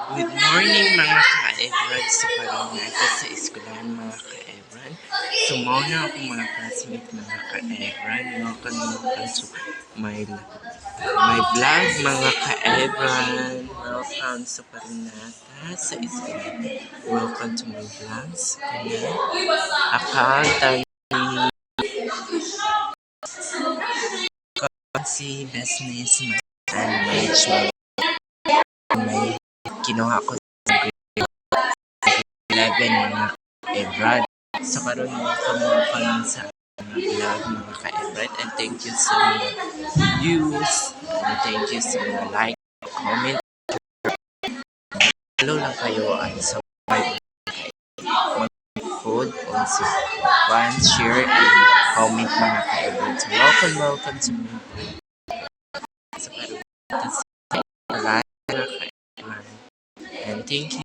Good morning mga ka-Ebran. So parang nasa sa eskwelahan mga ka-Ebran. So mauna ako mga classmate mga ka-Ebran. Welcome to my vlog mga ka-Ebran. Welcome sa parang nasa sa eskwelahan. Welcome to my vlog. So kanya akang tani si business management. May kinuha ko sa 11 mga ka-Ebrad. So karon mo kami sa mga vlog mga ka-Ebrad, and thank you sa mga views, and thank you sa mga like, comment. Follow lang kayo sa my food on sa one, share, and comment mga ka-Ebrad. So welcome to my vlog. So karon sa like mga ka-Ebrad, and thank you.